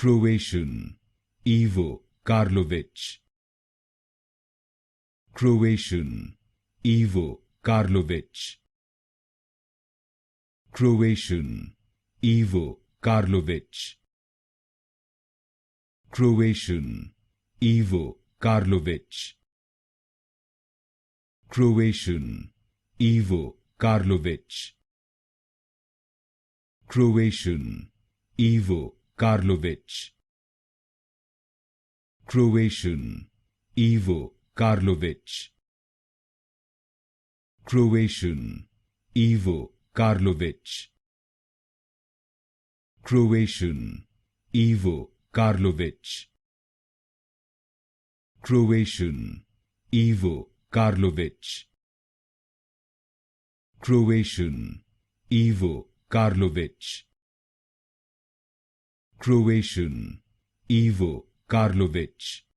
Croatian, Ivo Karlović. Croatian, Ivo Karlović. Croatian, Ivo Karlović. Croatian, Ivo Karlović. Croatian, Ivo Karlović. Croatian, Ivo Karlović. Croatian, Ivo Karlović. Croatian, Ivo Karlović. Croatian, Ivo Karlović. Croatian, Ivo Karlović. Croatian, Ivo Karlović. Croatian, Ivo Karlović.